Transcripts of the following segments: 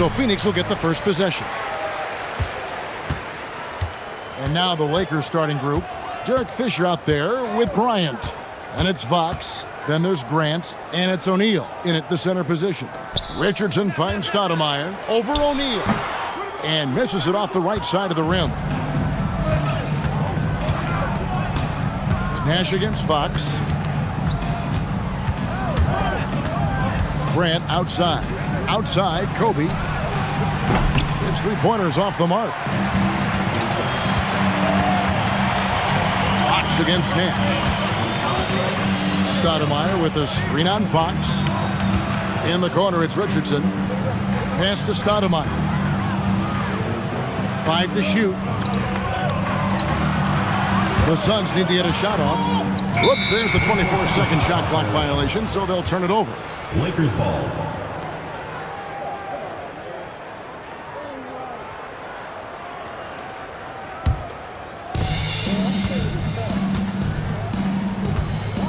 So Phoenix will get the first possession. And now the Lakers starting group. Derek Fisher out there with Bryant. And it's Fox. Then there's Grant. And it's O'Neal in at the center position. Richardson finds Stoudemire over O'Neal. And misses it off the right side of the rim. Nash against Fox. Grant outside. Outside, Kobe. His three-pointers off the mark. Fox against Nash. Stoudemire with a screen on Fox. In the corner, it's Richardson. Pass to Stoudemire. 5 to shoot. The Suns need to get a shot off. Whoops, there's the 24-second shot clock violation, so they'll turn it over. Lakers ball.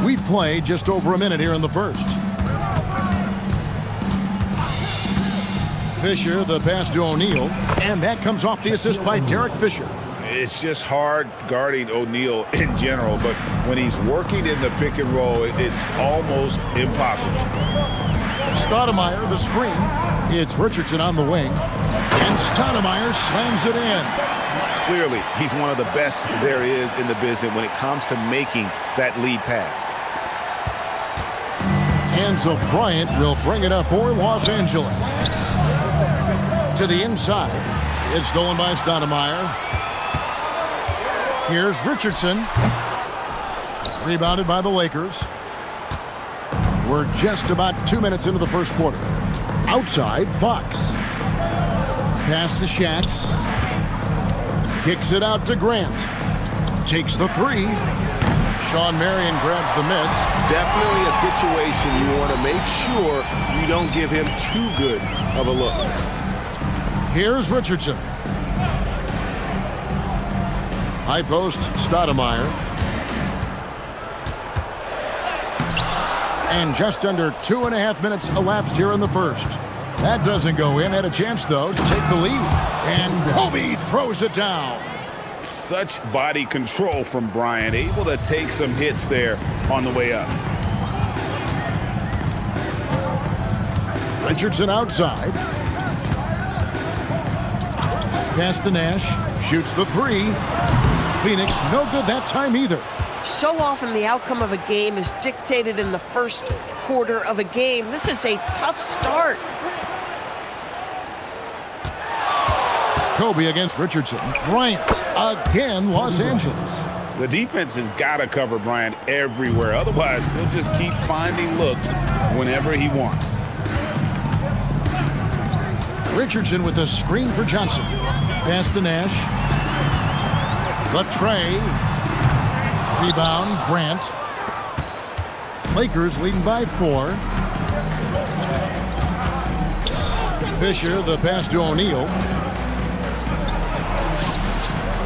We play just over a minute here in the first. Fisher, the pass to O'Neal, and that comes off the assist by Derek Fisher. It's just hard guarding O'Neal in general, but when he's working in the pick and roll, it's almost impossible. Stoudemire, the screen. It's Richardson on the wing, and Stoudemire slams it in. Clearly, he's one of the best there is in the business when it comes to making that lead pass. And so Bryant will bring it up for Los Angeles. To the inside. It's stolen by Stoudemire. Here's Richardson. Rebounded by the Lakers. We're just about 2 minutes into the first quarter. Outside, Fox. Pass to Shaq. Kicks it out to Grant. Takes the three. Sean Marion grabs the miss. Definitely a situation you want to make sure you don't give him too good of a look. Here's Richardson. High post, Stoudemire. And just under 2.5 minutes elapsed here in the first. That doesn't go in. Had a chance, though, to take the lead. And Kobe throws it down. Such body control from Bryant, able to take some hits there on the way up. Richardson outside. Pass to Nash. Shoots the three. Phoenix no good that time either. So often the outcome of a game is dictated in the first quarter of a game. This is a tough start. Kobe against Richardson. Bryant again, Los Angeles. The defense has got to cover Bryant everywhere. Otherwise, he'll just keep finding looks whenever he wants. Richardson with a screen for Johnson. Pass to Nash. Latrey. Rebound, Grant. Lakers leading by 4. Fisher, the pass to O'Neal.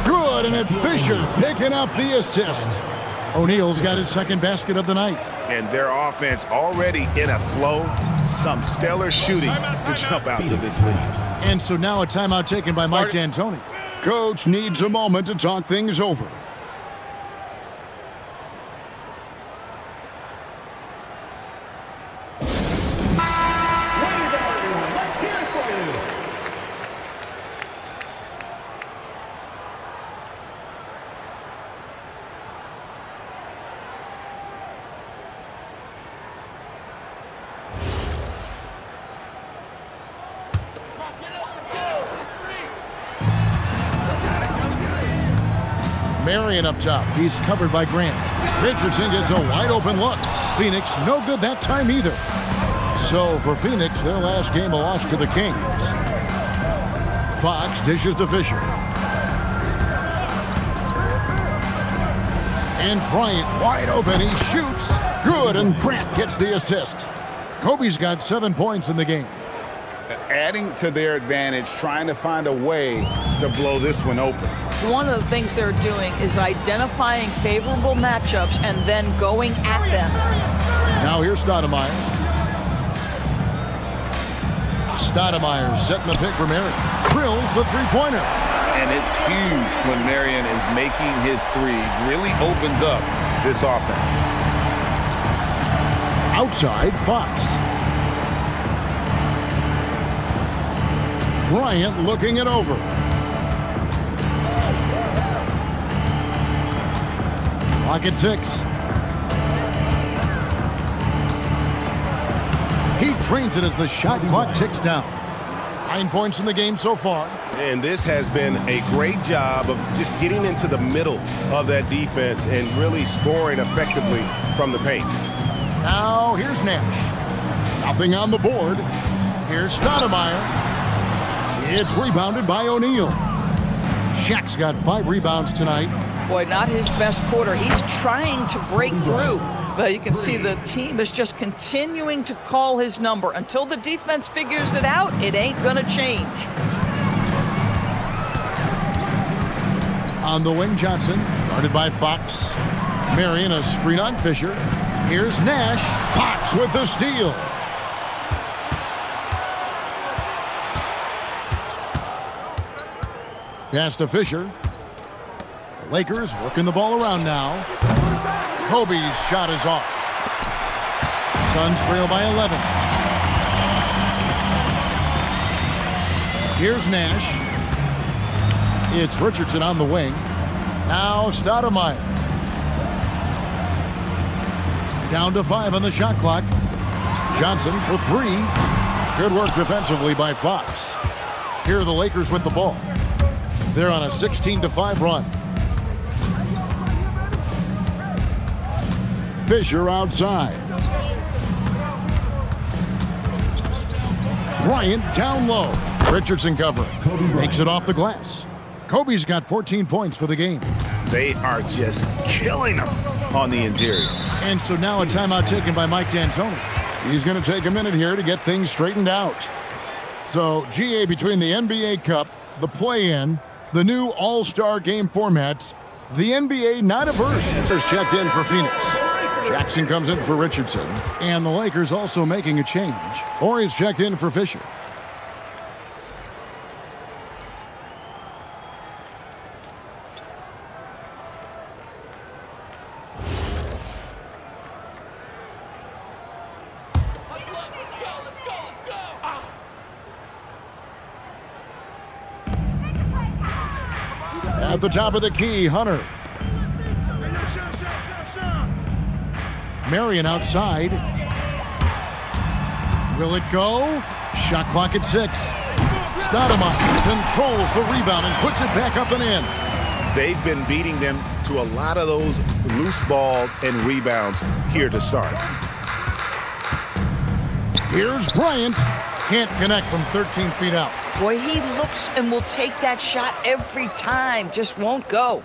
Good, and it's Fisher picking up the assist. O'Neal's got his second basket of the night. And their offense already in a flow. Some stellar shooting to jump out to this lead. And so now a timeout taken by Mike D'Antoni. Coach needs a moment to talk things over. Marion up top. He's covered by Grant. Richardson gets a wide open look. Phoenix no good that time either. So for Phoenix, their last game a loss to the Kings. Fox dishes to Fisher. And Bryant wide open. He shoots. Good, and Grant gets the assist. Kobe's got 7 points in the game. Adding to their advantage, trying to find a way to blow this one open. One of the things they're doing is identifying favorable matchups and then going at them. Now here's Stoudemire. Stoudemire setting the pick for Marion. Drills the three-pointer. And it's huge when Marion is making his threes. Really opens up this offense. Outside, Fox. Bryant looking it over. Clock at 6. He trains it as the shot clock ticks down. 9 points in the game so far. And this has been a great job of just getting into the middle of that defense and really scoring effectively from the paint. Now here's Nash. Nothing on the board. Here's Stoudemire. It's rebounded by O'Neal. Shaq's got 5 rebounds tonight. Boy, not his best quarter. He's trying to break through. But you can see the team is just continuing to call his number. Until the defense figures it out, it ain't going to change. On the wing, Johnson, guarded by Fox. Marion, a screen on Fisher. Here's Nash. Fox with the steal. Pass to Fisher. The Lakers working the ball around now. Kobe's shot is off. Suns trail by 11. Here's Nash. It's Richardson on the wing. Now Stoudemire. Down to 5 on the shot clock. Johnson for 3. Good work defensively by Fox. Here are the Lakers with the ball. They're on a 16-5 run. Fisher outside. Bryant down low. Richardson covering. Makes it off the glass. Kobe's got 14 points for the game. They are just killing them on the interior. And so now a timeout taken by Mike D'Antoni. He's going to take a minute here to get things straightened out. So, GA, between the NBA Cup, the play-in, the new All-Star game formats, the NBA not averse. First checked in for Phoenix. Jackson comes in for Richardson. And the Lakers also making a change. Horry's checked in for Fisher. At the top of the key, Hunter. Marion outside. Will it go? Shot clock at 6. Stoudemire controls the rebound and puts it back up and in. They've been beating them to a lot of those loose balls and rebounds here to start. Here's Bryant. Can't connect from 13 feet out. Boy, he looks and will take that shot every time. Just won't go.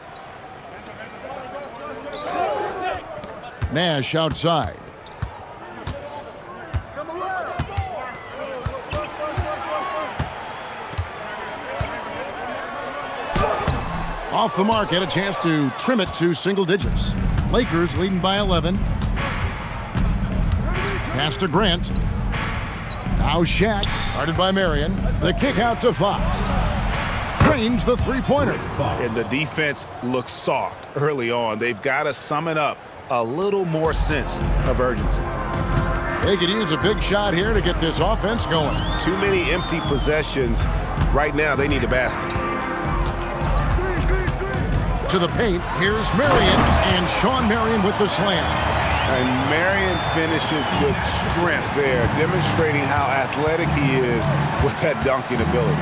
Nash outside. Off the mark, had a chance to trim it to single digits. Lakers leading by 11. Pass to Grant. Now Shaq, guarded by Marion. The kick out to Fox. Drains the three-pointer. And the defense looks soft early on. They've got to sum it up. A little more sense of urgency. They could use a big shot here to get this offense going. Too many empty possessions. Right now, they need a basket. To the paint, here's Marion, and Sean Marion with the slam. And Marion finishes with strength there, demonstrating how athletic he is with that dunking ability.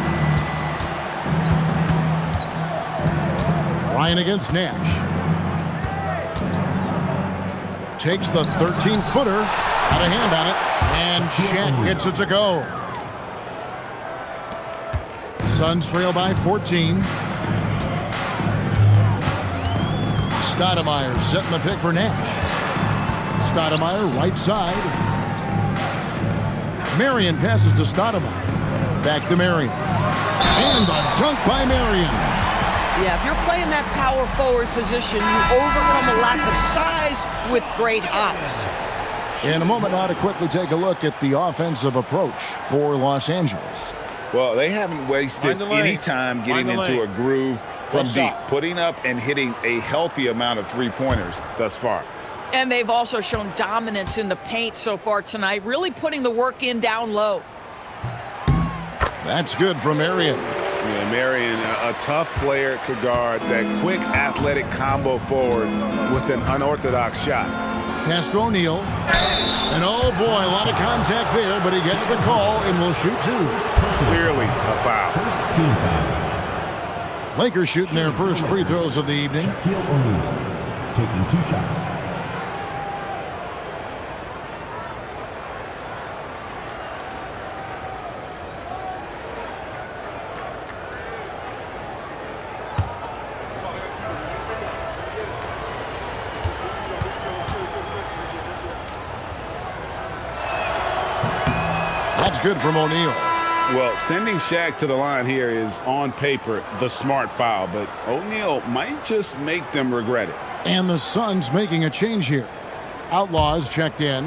Ryan against Nash. Takes the 13-footer, got a hand on it, and Shaq gets it to go. Suns trail by 14. Stoudemire setting the pick for Nash. Stoudemire right side. Marion passes to Stoudemire. Back to Marion. And a dunk by Marion. Yeah, if you're playing that power forward position, you overcome a lack of size with great hops. In a moment now to quickly take a look at the offensive approach for Los Angeles. Well, they haven't wasted any time getting into a groove from deep, putting up and hitting a healthy amount of three-pointers thus far. And they've also shown dominance in the paint so far tonight, really putting the work in down low. That's good from Marion. Yeah, Marion, a tough player to guard. That quick athletic combo forward with an unorthodox shot. Pass to O'Neal. And oh boy, a lot of contact there, but he gets the call and will shoot two. Clearly a foul. First team foul. Lakers shooting their first free throws of the evening. Shaquille O'Neal taking 2 shots. That's good from O'Neal. Well, sending Shaq to the line here is, on paper, the smart foul, but O'Neal might just make them regret it. And the Suns making a change here. Outlaws checked in.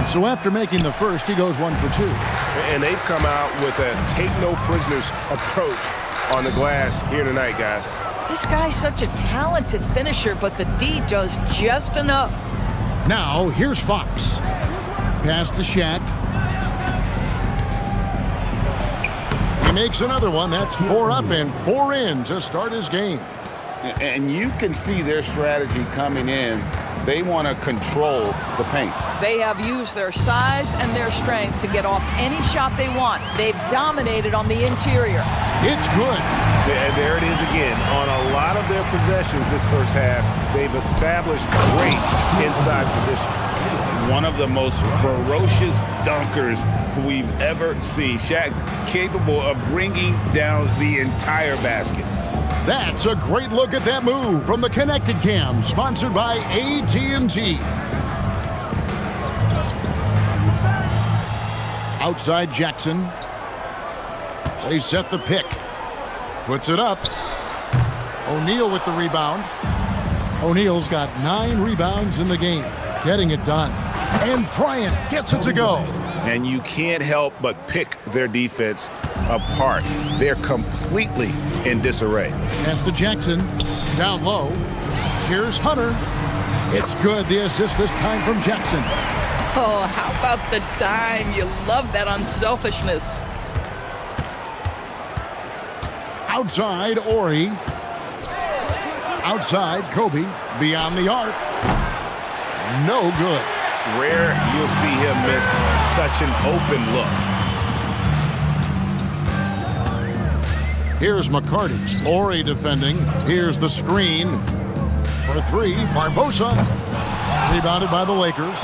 So after making the first, he goes 1 for 2. And they've come out with a take-no-prisoners approach on the glass here tonight, guys. This guy's such a talented finisher, but the D does just enough. Now, here's Fox. Pass to Shaq. He makes another one. That's 4 up and 4 in to start his game. And you can see their strategy coming in. They want to control the paint. They have used their size and their strength to get off any shot they want. They've dominated on the interior. It's good. And there it is again. On a lot of their possessions this first half, they've established great inside position. One of the most ferocious dunkers we've ever seen. Shaq capable of bringing down the entire basket. That's a great look at that move from the Connected Cam, sponsored by AT&T. Outside Jackson. They set the pick. Puts it up. O'Neal with the rebound. O'Neal's got 9 rebounds in the game, getting it done. And Bryant gets it to go. And you can't help but pick their defense apart. They're completely in disarray. Pass to Jackson. Down low. Here's Hunter. It's good. The assist this time from Jackson. Oh, how about the dime? You love that unselfishness. Outside, Ori. Outside, Kobe. Beyond the arc. No good. Rare you'll see him miss such an open look. Here's McCarty. Ori defending. Here's the screen. For 3, Barbosa. Rebounded by the Lakers.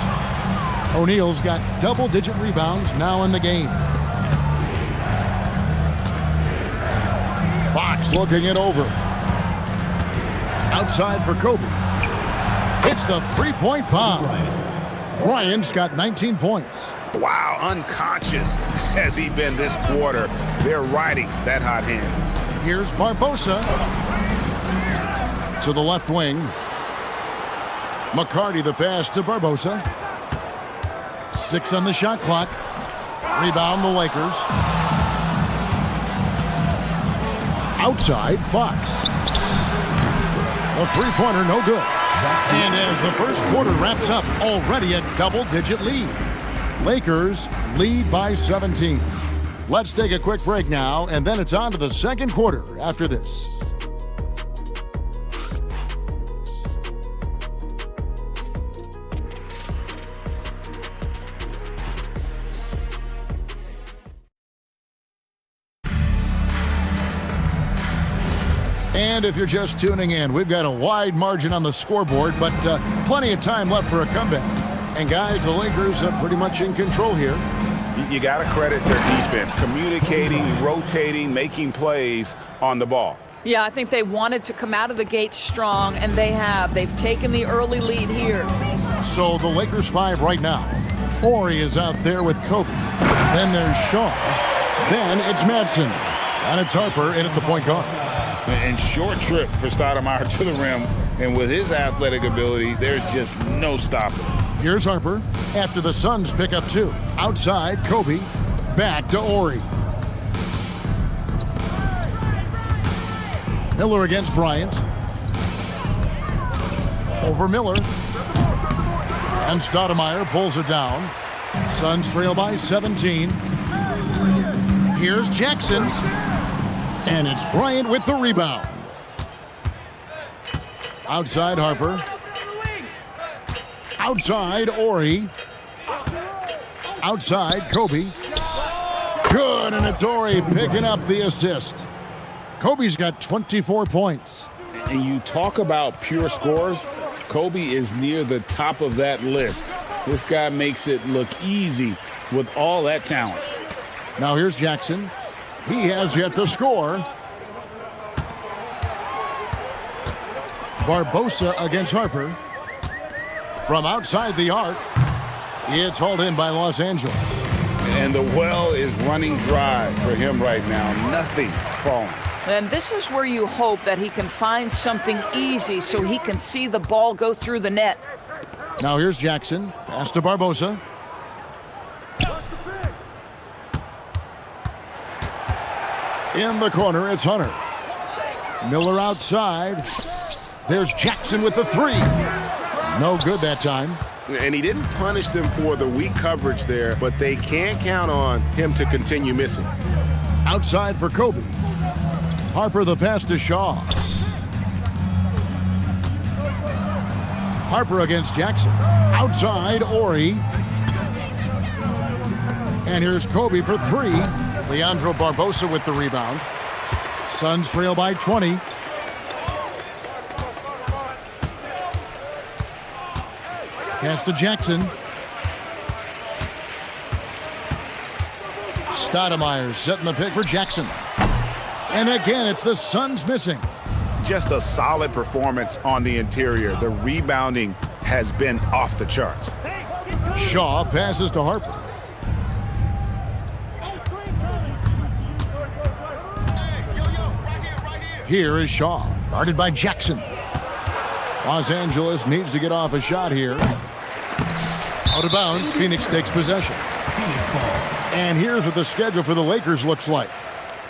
O'Neal's got double-digit rebounds now in the game. Fox looking it over. Outside for Kobe. It's the 3-point bomb. Bryant's got 19 points. Wow, unconscious has he been this quarter. They're riding that hot hand. Here's Barbosa. To the left wing. McCarty the pass to Barbosa. 6 on the shot clock. Rebound the Lakers. Outside, Fox. A 3-pointer, no good. And as the first quarter wraps up, already a double-digit lead. Lakers lead by 17. Let's take a quick break now, and then it's on to the second quarter after this. And if you're just tuning in, we've got a wide margin on the scoreboard, but plenty of time left for a comeback. And guys, the Lakers are pretty much in control here. You got to credit their defense, communicating, rotating, making plays on the ball. Yeah, I think they wanted to come out of the gate strong, and they have. They've taken the early lead here. So the Lakers 5 right now. Ori is out there with Kobe. Then there's Shaw. Then it's Madsen. And it's Harper in at the point guard. And short trip for Stoudemire to the rim. And with his athletic ability, there's just no stopping. Here's Harper after the Suns pick up 2. Outside, Kobe. Back to Ori. Miller against Bryant. Over Miller. And Stoudemire pulls it down. Suns trail by 17. Here's Jackson. And it's Bryant with the rebound. Outside Harper. Outside Ori. Outside Kobe. Good, and it's Ori picking up the assist. Kobe's got 24 points. And you talk about pure scores, Kobe is near the top of that list. This guy makes it look easy with all that talent. Now here's Jackson. He has yet to score. Barbosa against Harper. From outside the arc, it's hauled in by Los Angeles. And the well is running dry for him right now. Nothing falling. And this is where you hope that he can find something easy so he can see the ball go through the net. Now here's Jackson. Pass to Barbosa. In the corner, it's Hunter. Miller outside. There's Jackson with the 3. No good that time. And he didn't punish them for the weak coverage there, but they can't count on him to continue missing. Outside for Kobe. Harper the pass to Shaw. Harper against Jackson. Outside, Ori. And here's Kobe for 3. Leandro Barbosa with the rebound. Suns trail by 20. Pass to Jackson. Stoudemire setting the pick for Jackson. And again, it's the Suns missing. Just a solid performance on the interior. The rebounding has been off the charts. Shaw passes to Harper. Here is Shaw, guarded by Jackson. Los Angeles needs to get off a shot here. Out of bounds, Phoenix takes possession. Phoenix ball. And here's what the schedule for the Lakers looks like.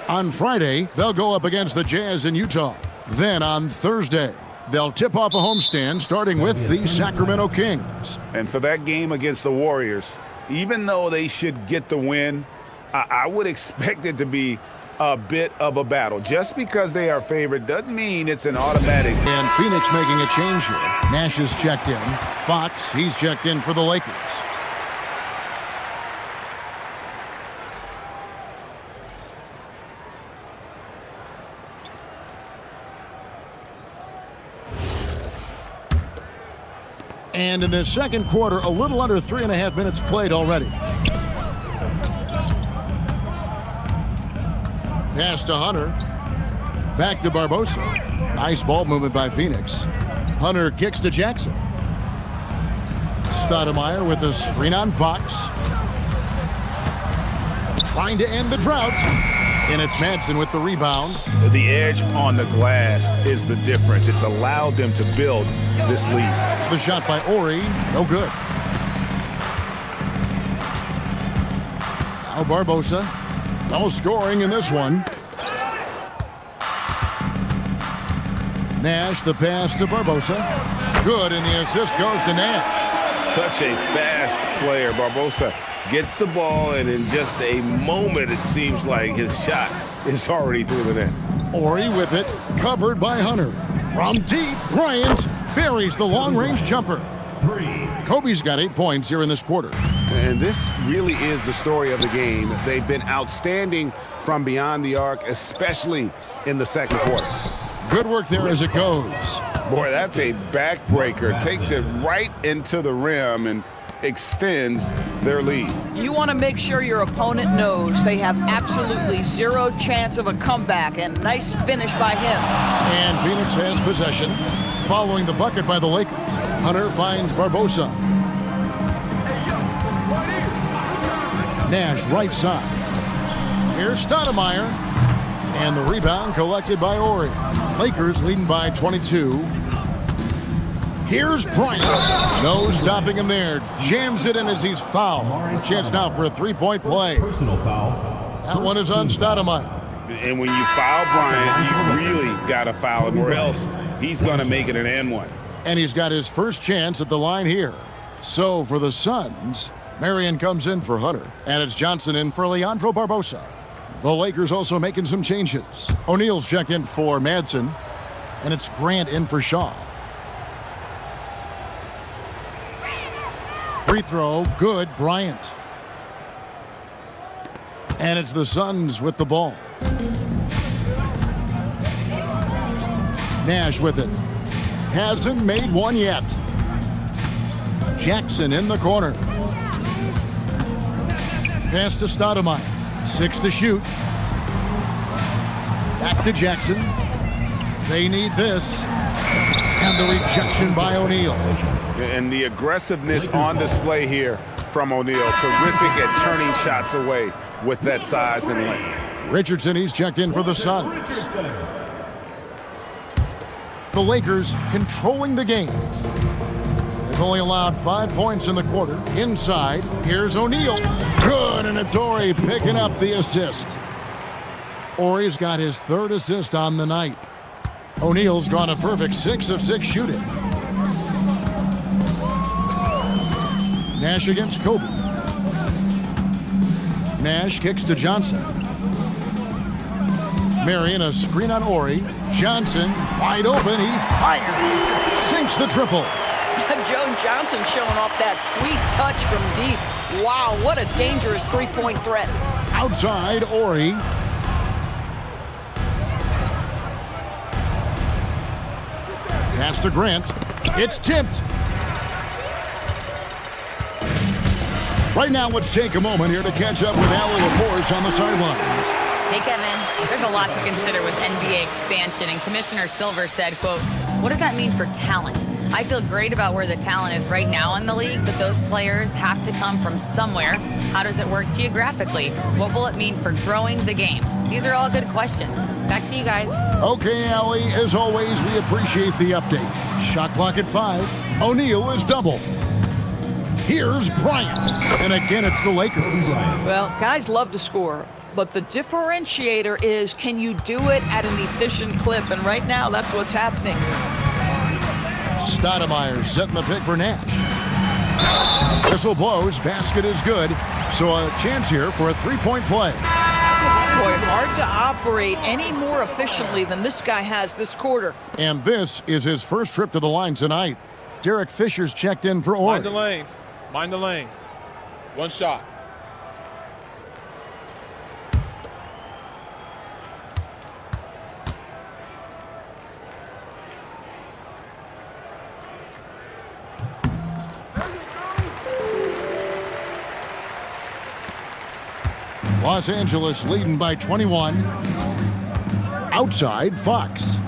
On Friday, they'll go up against the Jazz in Utah. Then on Thursday, they'll tip off a homestand starting with the Sacramento Kings. And for that game against the Warriors, even though they should get the win, I would expect it to be a bit of a battle. Just because they are favored doesn't mean it's an automatic. And Phoenix making a change here. Nash is checked in. Fox, he's checked in for the Lakers. And in the second quarter, a little under 3.5 minutes played already. Pass to Hunter. Back to Barbosa. Nice ball movement by Phoenix. Hunter kicks to Jackson. Stoudemire with the screen on Fox. Trying to end the drought. And it's Madsen with the rebound. The edge on the glass is the difference. It's allowed them to build this lead. The shot by Ori, no good. Now Barbosa. No scoring in this one. Nash, the pass to Barbosa. Good, and the assist goes to Nash. Such a fast player. Barbosa gets the ball, and in just a moment, it seems like his shot is already through the net. Ori with it, covered by Hunter. From deep, Bryant buries the long-range jumper. 3. Kobe's got 8 points here in this quarter. And this really is the story of the game. They've been outstanding from beyond the arc, especially in the second quarter. Good work there as it goes. Boy, that's a backbreaker. Takes it right into the rim and extends their lead. You want to make sure your opponent knows they have absolutely zero chance of a comeback, and nice finish by him. And Phoenix has possession. Following the bucket by the Lakers. Hunter finds Barbosa. Nash right side. Here's Stoudemire. And the rebound collected by Ori. Lakers leading by 22. Here's Bryant. No stopping him there. Jams it in as he's fouled. Chance now for a three-point play. Personal foul. That one is on Stoudemire. And when you foul Bryant, you really got to foul him, or else he's going to make it an and one. And he's got his first chance at the line here. So for the Suns, Marion comes in for Hunter, and it's Johnson in for Leandro Barbosa. The Lakers also making some changes. O'Neal's checked in for Madsen, and it's Grant in for Shaw. Free throw, good, Bryant. And it's the Suns with the ball. Nash with it. Hasn't made one yet. Jackson in the corner. Pass to Stoudemire. 6 to shoot. Back to Jackson. They need this. And the rejection by O'Neal. And the aggressiveness on display here from O'Neal. Terrific at turning shots away with that size and length. Richardson, he's checked in for the Suns. The Lakers controlling the game. They've only allowed 5 points in the quarter. Inside, here's O'Neal. Good, and it's Ori picking up the assist. Ori's got his third assist on the night. O'Neal's gone a perfect 6 of 6 shooting. Nash against Kobe. Nash kicks to Johnson. Marion, a screen on Ori. Johnson, wide open, he fires. Sinks the triple. Joe Johnson showing off that sweet touch from deep. Wow, what a dangerous three-point threat. Outside, Ori. Pass to Grant. It's tipped. Right now, let's take a moment here to catch up with Allie LaForce on the sideline. Hey, Kevin, there's a lot to consider with NBA expansion, and Commissioner Silver said, quote, "What does that mean for talent? I feel great about where the talent is right now in the league, but those players have to come from somewhere. How does it work geographically? What will it mean for growing the game?" These are all good questions. Back to you guys. Okay, Allie, as always, we appreciate the update. Shot clock at 5. O'Neal is double. Here's Bryant. And again, it's the Lakers. Well, guys love to score, but the differentiator is, can you do it at an efficient clip? And right now, that's what's happening. Stoudemire setting the pick for Nash. Whistle blows, basket is good. So a chance here for a three-point play. Boy, hard to operate any more efficiently than this guy has this quarter. And this is his first trip to the line tonight. Derek Fisher's checked in for Ori. Mind the lanes. Mind the lanes. One shot. Los Angeles leading by 21. Outside, Fox.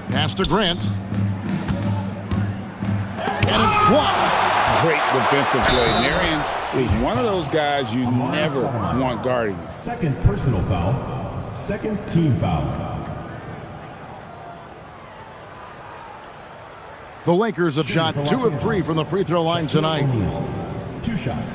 Pass to Grant. And it's blocked. Great defensive play. Marion is one of those guys you never want guarding. Second personal foul. Second team foul. The Lakers have shot 2 of 3 from the free throw line tonight. 2 shots.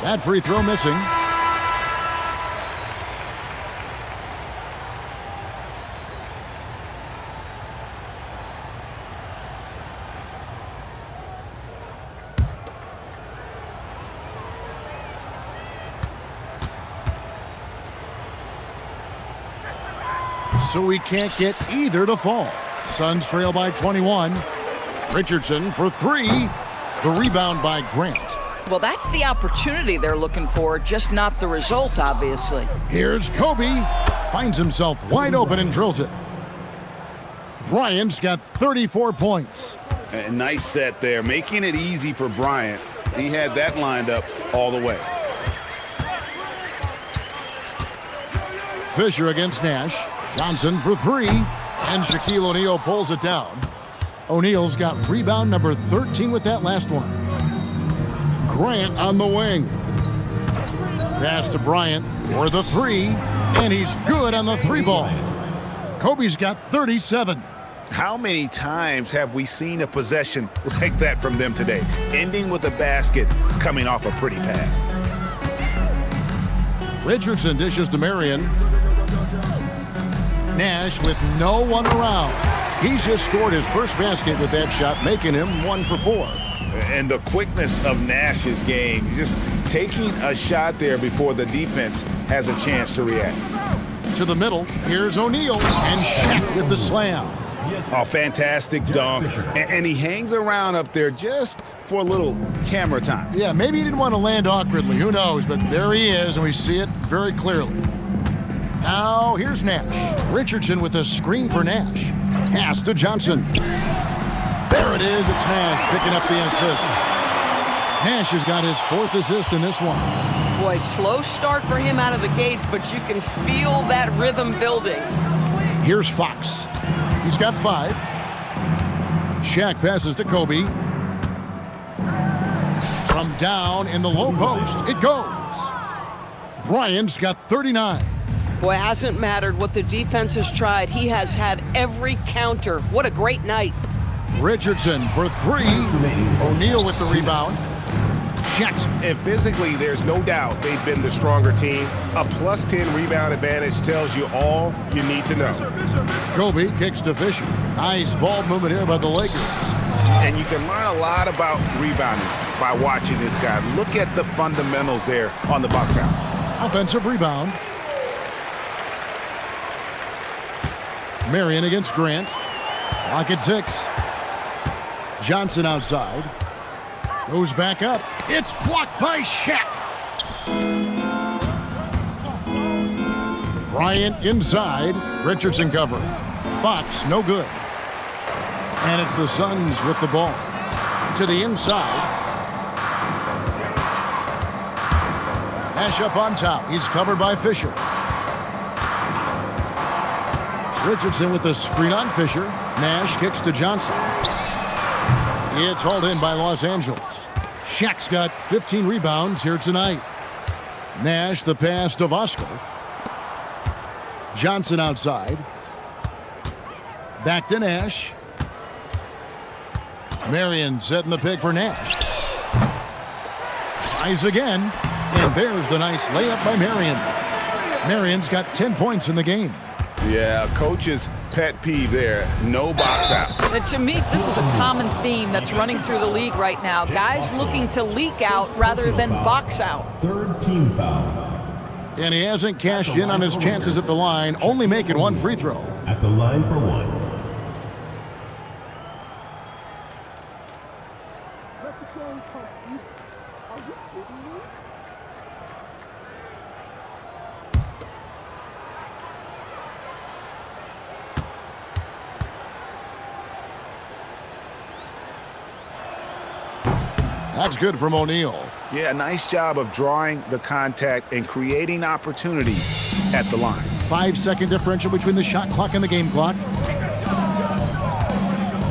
That free throw missing. So we can't get either to fall. Suns trail by 21. Richardson for 3. The rebound by Grant. Well, that's the opportunity they're looking for, just not the result, obviously. Here's Kobe. Finds himself wide open and drills it. Bryant's got 34 points. A nice set there, making it easy for Bryant. He had that lined up all the way. Fisher against Nash. Johnson for three. And Shaquille O'Neal pulls it down. O'Neal's got rebound number 13 with that last one. Grant on the wing. Pass to Bryant for the three. And he's good on the three ball. Kobe's got 37. How many times have we seen a possession like that from them today, ending with a basket coming off a pretty pass? Richardson dishes to Marion. Nash with no one around. He's just scored his first basket with that shot, making him 1 for 4. And the quickness of Nash's game, just taking a shot there before the defense has a chance to react. To the middle, here's O'Neal, and Shaq with the slam. Oh, fantastic dunk. And he hangs around up there just for a little camera time. Yeah, maybe he didn't want to land awkwardly. Who knows? But there he is, and we see it very clearly. Now, here's Nash. Richardson with a screen for Nash. Pass to Johnson. There it is. It's Nash picking up the assist. Nash has got his 4th assist in this one. Boy, slow start for him out of the gates, but you can feel that rhythm building. Here's Fox. He's got 5. Shaq passes to Kobe. From down in the low post, it goes. Bryant's got 39. Boy, it hasn't mattered what the defense has tried. He has had every counter. What a great night. Richardson for 3. O'Neal with the rebound. Shaq's. And physically, there's no doubt they've been the stronger team. A plus 10 rebound advantage tells you all you need to know. Kobe kicks to Fisher. Nice ball movement here by the Lakers. And you can learn a lot about rebounding by watching this guy. Look at the fundamentals there on the box out. Offensive rebound. Marion against Grant. Clock at 6. Johnson outside. Goes back up. It's blocked by Shaq. Bryant inside. Richardson cover. Fox no good. And it's the Suns with the ball. To the inside. Nash up on top. He's covered by Fisher. Richardson with the screen on Fisher. Nash kicks to Johnson. It's hauled in by Los Angeles. Shaq's got 15 rebounds here tonight. Nash the pass to Vosco. Johnson outside. Back to Nash. Marion setting the pick for Nash. Tries again. And there's the nice layup by Marion. Marion's got 10 points in the game. Yeah, coach's pet peeve there. No box out. And to me, this is a common theme that's running through the league right now. Guys looking to leak out rather than box out. 3rd team foul. And he hasn't cashed in on his chances at the line, only making 1 free throw. At the line for 1. That's good from O'Neal. Yeah, nice job of drawing the contact and creating opportunities at the line. 5-second differential between the shot clock and the game clock.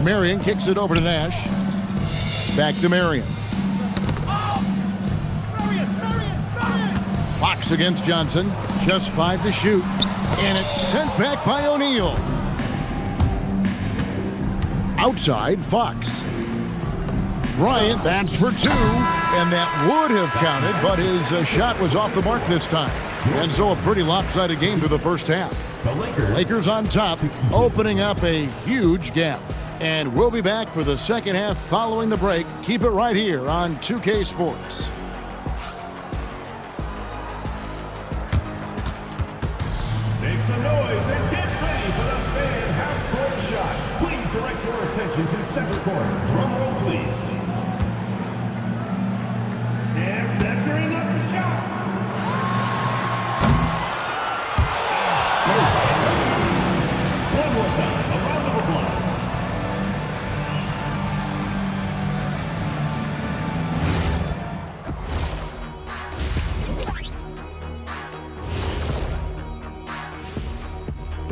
Marion kicks it over to Nash. Back to Marion. Fox against Johnson. Just 5 to shoot. And it's sent back by O'Neal. Outside, Fox. Bryant, that's for 2. And that would have counted, but his shot was off the mark this time. And so a pretty lopsided game through the first half. Lakers on top, opening up a huge gap. And we'll be back for the second half following the break. Keep it right here on 2K Sports. Make some noise and get ready for the fan half-court shot. Please direct your attention to center court. Drum roll, please. And measuring up the shot. One more time, a round of applause.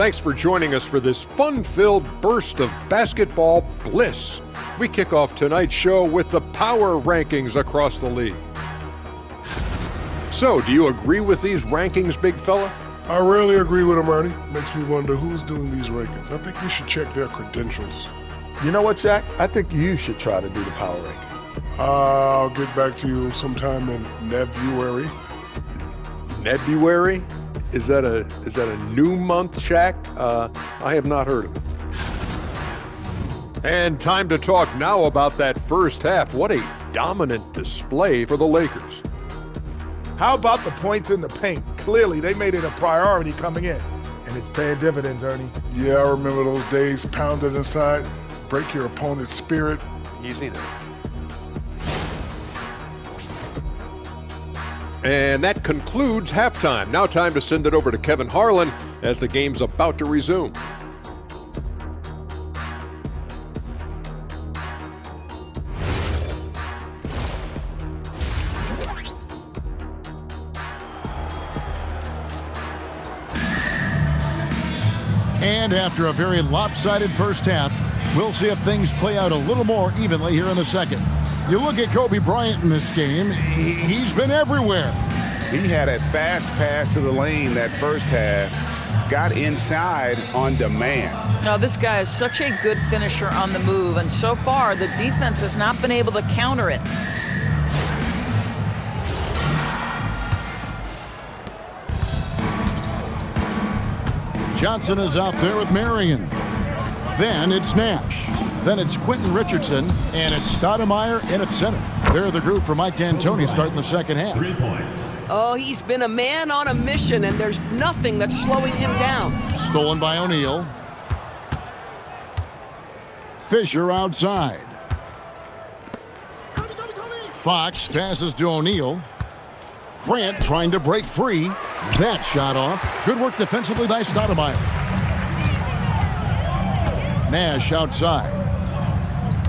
Thanks for joining us for this fun-filled burst of basketball bliss. We kick off tonight's show with the power rankings across the league. So, do you agree with these rankings, big fella? I rarely agree with them, Ernie. Makes me wonder who's doing these rankings. I think we should check their credentials. You know what, Jack? I think you should try to do the power ranking. I'll get back to you sometime in February. February? Is that a new month, Shaq? I have not heard of it. And time to talk now about that first half. What a dominant display for the Lakers. How about the points in the paint? Clearly, they made it a priority coming in, and it's paying dividends, Ernie. Yeah, I remember those days pounded inside. Break your opponent's spirit. Easy now. And that concludes halftime. Now time to send it over to Kevin Harlan as the game's about to resume. And after a very lopsided first half, we'll see if things play out a little more evenly here in the second. You look at Kobe Bryant in this game, he's been everywhere. He had a fast pass to the lane that first half, got inside on demand. Now, this guy is such a good finisher on the move, and so far the defense has not been able to counter it. Johnson is out there with Marion. Then it's Nash. Then it's Quentin Richardson, and it's Stoudemire in at center. They're the group for Mike D'Antoni starting the second half. 3 points. Oh, he's been a man on a mission, and there's nothing that's slowing him down. Stolen by O'Neal. Fisher outside. Fox passes to O'Neal. Grant trying to break free. That shot off. Good work defensively by Stoudemire. Nash outside.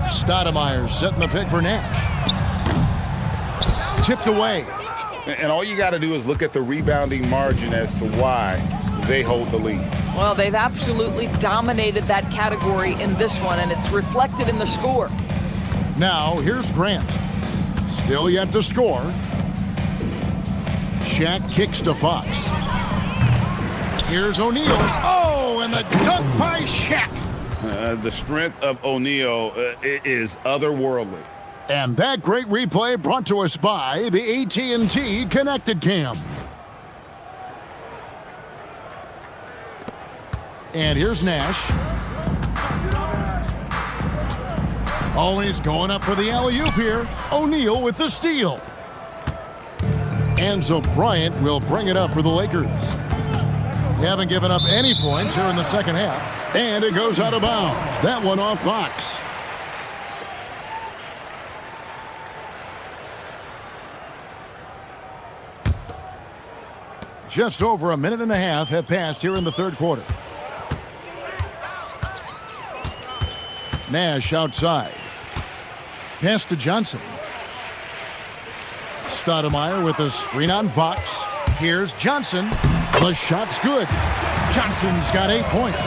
Stoudemire setting the pick for Nash. Tipped away. And all you got to do is look at the rebounding margin as to why they hold the lead. Well, they've absolutely dominated that category in this one, and it's reflected in the score. Now, here's Grant. Still yet to score. Shaq kicks to Fox. Here's O'Neal. Oh, and the dunk by Shaq. The strength of O'Neal is otherworldly. And that great replay brought to us by the AT&T Connected Cam. And here's Nash. Always going up for the alley-oop here. O'Neal with the steal. And so Bryant will bring it up for the Lakers. They haven't given up any points here in the second half. And it goes out of bounds. That one off Fox. Just over a minute and a half have passed here in the third quarter. Nash outside. Pass to Johnson. Stoudemire with a screen on Fox. Here's Johnson. The shot's good. Johnson's got 8 points.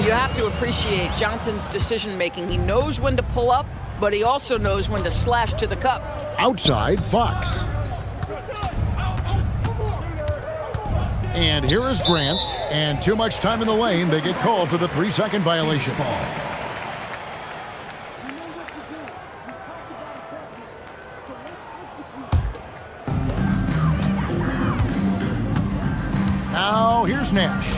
You have to appreciate Johnson's decision-making. He knows when to pull up, but he also knows when to slash to the cup. Outside, Fox. And here is Grant. And too much time in the lane. They get called for the 3-second violation. Now, here's Nash.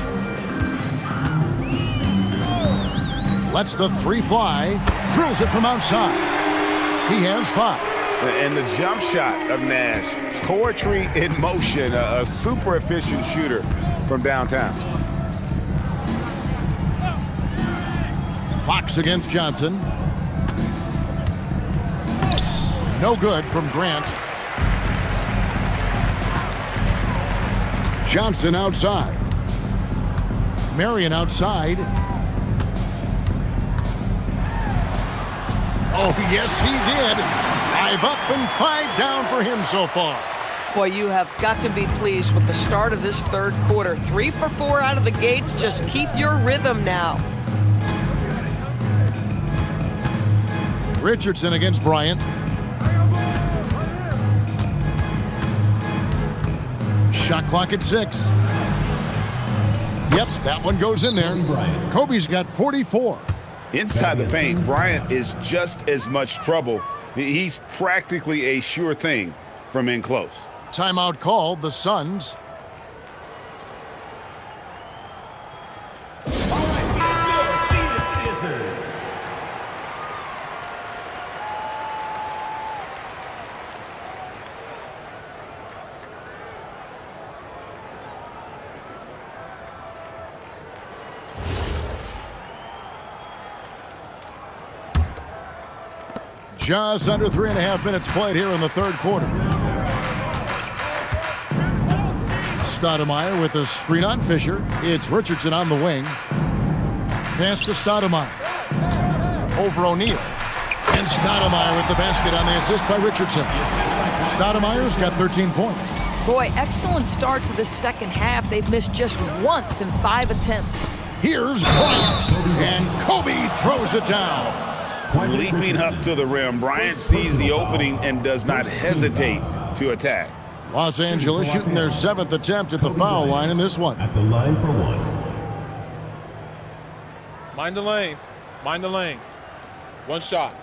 Lets the three fly. Drills it from outside. He has 5. And the jump shot of Nash. Poetry in motion. A super efficient shooter from downtown. Fox against Johnson. No good from Grant. Johnson outside. Marion outside. Oh, yes, he did. 5 up and 5 down for him so far. Boy, you have got to be pleased with the start of this third quarter. 3 for 4 out of the gates. Just keep your rhythm now. Richardson against Bryant. Shot clock at 6. Yep, that one goes in there. Kobe's got 44. Inside the paint, Bryant is just as much trouble. He's practically a sure thing from in close. Timeout called, the Suns. Just under 3.5 minutes played here in the third quarter. Stoudemire with a screen on Fisher. It's Richardson on the wing. Pass to Stoudemire. Over O'Neal. And Stoudemire with the basket on the assist by Richardson. Stoudemire's got 13 points. Boy, excellent start to the second half. They've missed just once in 5 attempts. Here's Bryant. And Kobe throws it down. Leaping up to the rim, Bryant sees the opening and does not hesitate to attack. Los Angeles shooting their 7th attempt at the foul line in this one. At the line for one. Mind the lanes. Mind the lanes. One shot.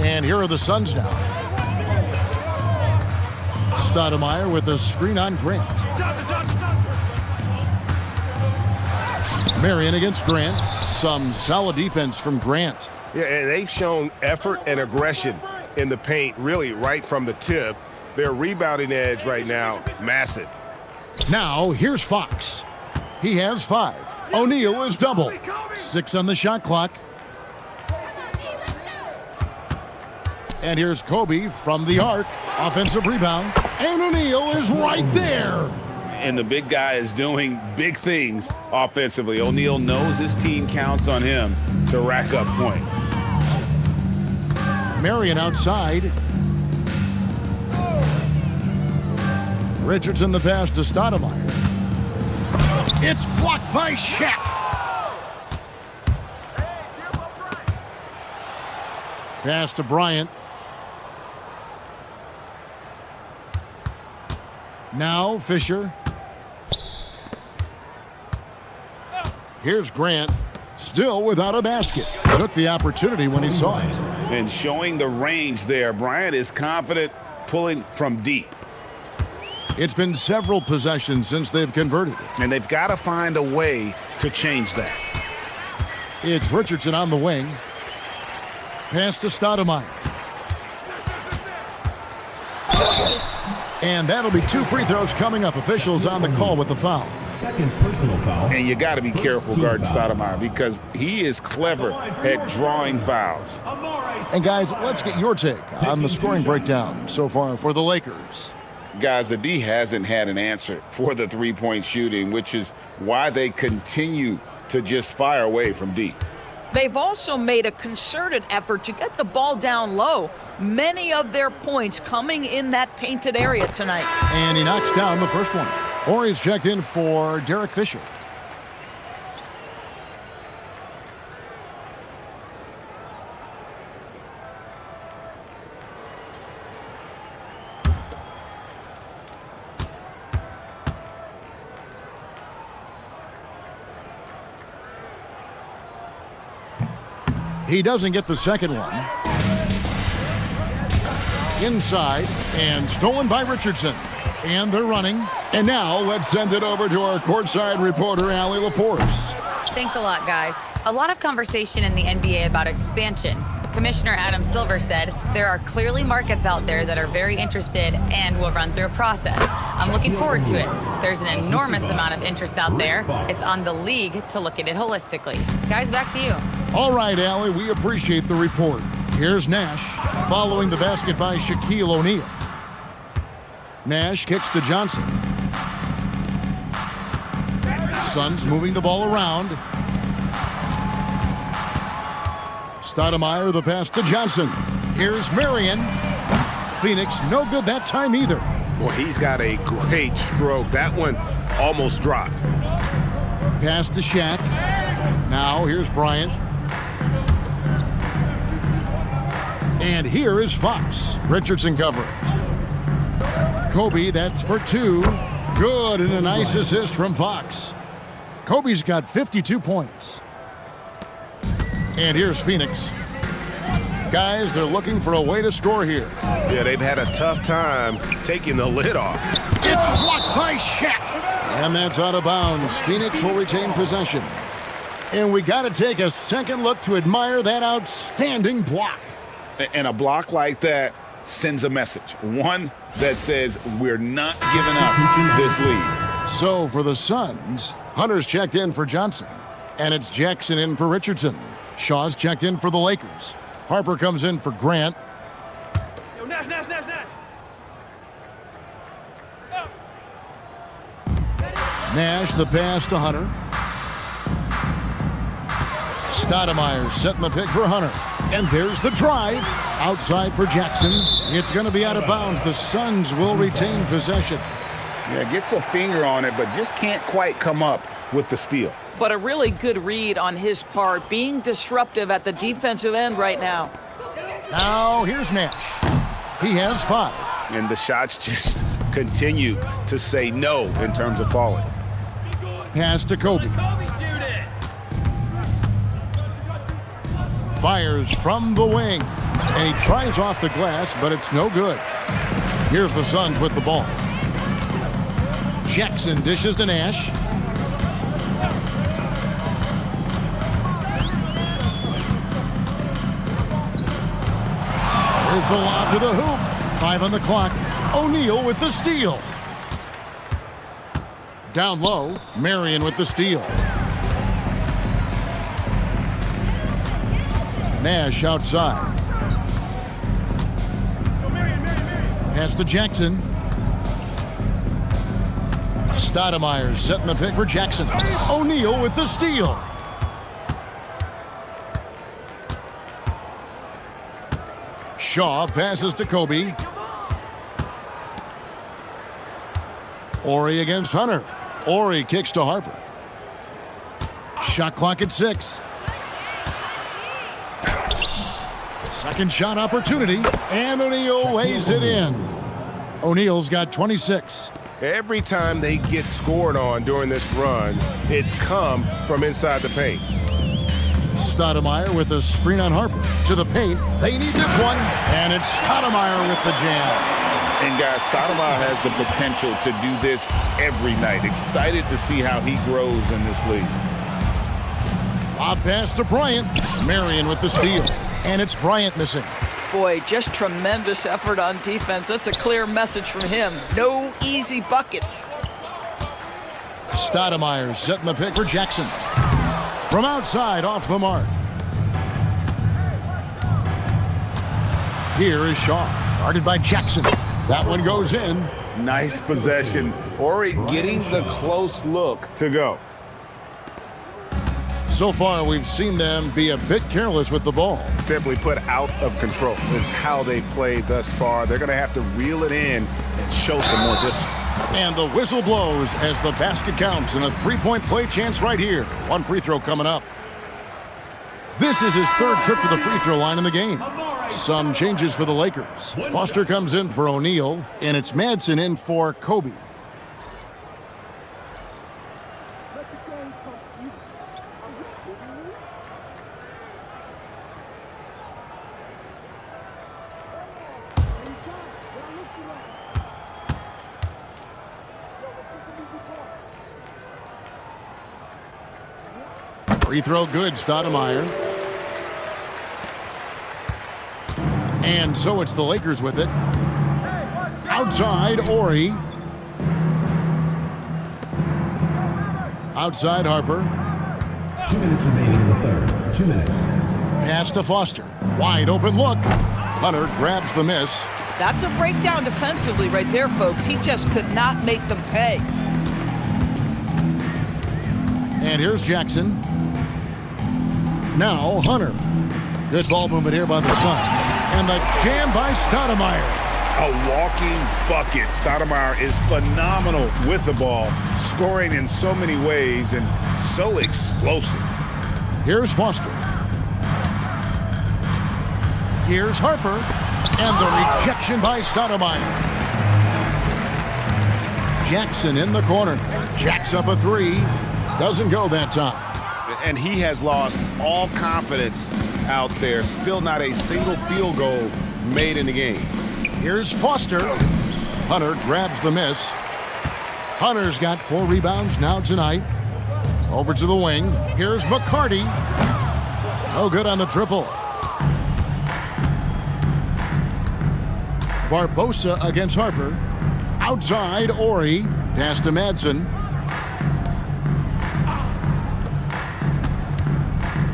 And here are the Suns now. Stoudemire with a screen on Grant. Marion against Grant. Some solid defense from Grant. Yeah, and they've shown effort and aggression in the paint, really right from the tip. Their rebounding edge right now, massive. Now, here's Fox. He has 5. O'Neal is double. 6 on the shot clock. And here's Kobe from the arc. Offensive rebound. And O'Neal is right there. And the big guy is doing big things offensively. O'Neal knows his team counts on him to rack up points. Marion outside. Richardson the pass to Stoudemire. It's blocked by Shaq. Pass to Bryant. Now Fisher. Here's Grant, still without a basket. Took the opportunity when he saw it. And showing the range there, Bryant is confident pulling from deep. It's been several possessions since they've converted it. And they've got to find a way to change that. It's Richardson on the wing. Pass to Stoudemire. And that'll be 2 free throws coming up. Officials on the call with the foul. Second personal foul. And you got to be careful guarding Stoudemire because he is clever at drawing fouls. And guys, let's get your take on the scoring breakdown so far for the Lakers. Guys, the D hasn't had an answer for the three-point shooting, which is why they continue to just fire away from deep. They've also made a concerted effort to get the ball down low. Many of their points coming in that painted area tonight. And he knocks down the first one. Horry's checked in for Derek Fisher. He doesn't get the second one. Inside and stolen by Richardson. And they're running. And now let's send it over to our courtside reporter, Allie LaForce. Thanks a lot, guys. A lot of conversation in the NBA about expansion. Commissioner Adam Silver said there are clearly markets out there that are very interested and will run through a process. I'm looking forward to it. There's an enormous amount of interest out there. It's on the league to look at it holistically. Guys, back to you. All right, Allie, we appreciate the report. Here's Nash following the basket by Shaquille O'Neal. Nash kicks to Johnson. Suns moving the ball around. Stoudemire, the pass to Johnson. Here's Marion. Phoenix, no good that time either. Boy, he's got a great stroke. That one almost dropped. Pass to Shaq. Now here's Bryant. And here is Fox. Richardson covering. Kobe, that's for 2. Good, and a nice assist from Fox. Kobe's got 52 points. And here's Phoenix. Guys, they're looking for a way to score here. Yeah, they've had a tough time taking the lid off. It's blocked by Shaq. And that's out of bounds. Phoenix will retain possession. And we got to take a second look to admire that outstanding block. And a block like that sends a message. One that says we're not giving up this lead. So for the Suns, Hunter's checked in for Johnson. And it's Jackson in for Richardson. Shaw's checked in for the Lakers. Harper comes in for Grant. Yo, Nash. Nash, the pass to Hunter. Stoudemire setting the pick for Hunter. And there's the drive. Outside for Jackson. It's going to be out of bounds. The Suns will retain possession. Yeah, gets a finger on it, but just can't quite come up with the steal. But a really good read on his part, being disruptive at the defensive end right now. Now here's Nash. He has 5. And the shots just continue to say no in terms of falling. Pass to Kobe. Fires from the wing. And he tries off the glass, but it's no good. Here's the Suns with the ball. Jackson dishes to Nash. There's the lob to the hoop. 5 on the clock. O'Neal with the steal. Down low, Marion with the steal. Nash outside. Pass to Jackson. Stoudemire setting the pick for Jackson. O'Neal with the steal. Shaw passes to Kobe. Ori against Hunter. Ori kicks to Harper. Shot clock at 6. Second shot opportunity, and O'Neal lays it in. O'Neal's got 26. Every time they get scored on during this run, it's come from inside the paint. Stoudemire with a screen on Harper. To the paint. They need this one. And it's Stoudemire with the jam. And guys, Stoudemire has the potential to do this every night. Excited to see how he grows in this league. Lob pass to Bryant. Marion with the steal. And it's Bryant missing. Boy, just tremendous effort on defense. That's a clear message from him. No easy buckets. Stoudemire setting the pick for Jackson. From outside, off the mark. Here is Shaw, guarded by Jackson. That one goes in. Nice possession. Ori getting the close look to go. So far, we've seen them be a bit careless with the ball. Simply put, out of control is how they've played thus far. They're going to have to reel it in and show some more discipline. And the whistle blows as the basket counts and a three-point play chance right here. One free throw coming up. This is his third trip to the free throw line in the game. Some changes for the Lakers. Foster comes in for O'Neal, and it's Madsen in for Kobe. Free throw good, Stoudemire. And so it's the Lakers with it. Outside, Ori. Outside, Harper. 2 minutes remaining in the third. 2 minutes. Pass to Foster. Wide open look. Hunter grabs the miss. That's a breakdown defensively right there, folks. He just could not make them pay. And here's Jackson. Now Hunter. Good ball movement here by the Suns. And the jam by Stoudemire. A walking bucket. Stoudemire is phenomenal with the ball, scoring in so many ways and so explosive. Here's Foster. Here's Harper. And the rejection by Stoudemire. Jackson in the corner. Jacks up a three. Doesn't go that time. And he has lost all confidence out there. Still not a single field goal made in the game. Here's Foster. Hunter grabs the miss. Hunter's got 4 rebounds now tonight. Over to the wing. Here's McCarty. No good on the triple. Barbosa against Harper. Outside, Ori. Pass to Madsen.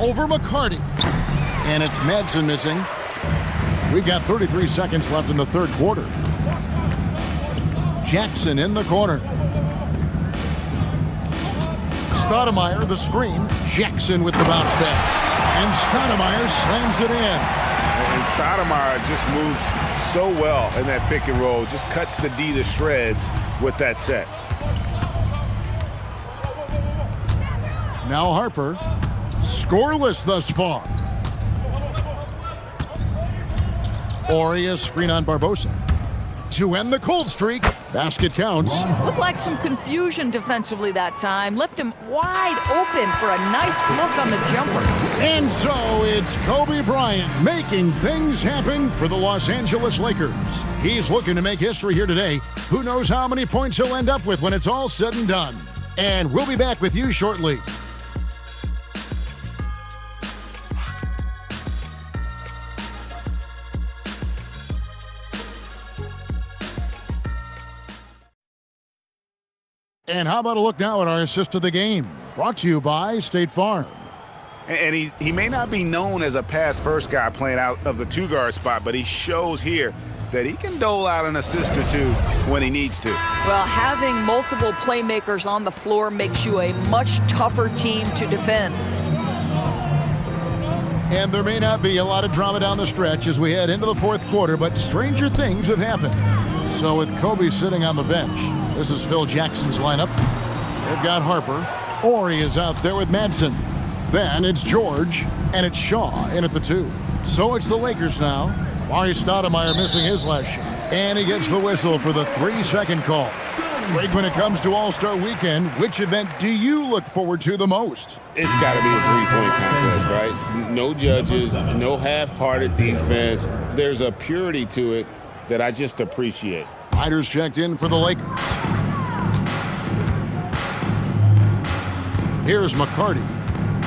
Over McCarty. And it's Madsen missing. We've got 33 seconds left in the third quarter. Jackson in the corner. Stoudemire, the screen. Jackson with the bounce pass. And Stoudemire slams it in. And Stoudemire just moves so well in that pick and roll. Just cuts the D to shreds with that set. Now Harper. Scoreless thus far. Ori, a screen on Barbosa. To end the cold streak. Basket counts. Looked like some confusion defensively that time. Left him wide open for a nice look on the jumper. And so it's Kobe Bryant making things happen for the Los Angeles Lakers. He's looking to make history here today. Who knows how many points he'll end up with when it's all said and done. And we'll be back with you shortly. And how about a look now at our assist of the game? Brought to you by State Farm. And he may not be known as a pass-first guy playing out of the two-guard spot, but he shows here that he can dole out an assist or two when he needs to. Well, having multiple playmakers on the floor makes you a much tougher team to defend. And there may not be a lot of drama down the stretch as we head into the fourth quarter, but stranger things have happened. So with Kobe sitting on the bench, this is Phil Jackson's lineup. They've got Harper. Ori is out there with Madsen. Then it's George, and it's Shaw in at the 2. So it's the Lakers now. Mari Stoudemire missing his last shot. And he gets the whistle for the 3-second call. Greg, when it comes to All-Star Weekend, which event do you look forward to the most? It's got to be a three-point contest, right? No judges, no half-hearted defense. There's a purity to it that I just appreciate. Riders checked in for the Lakers. Here's McCarty.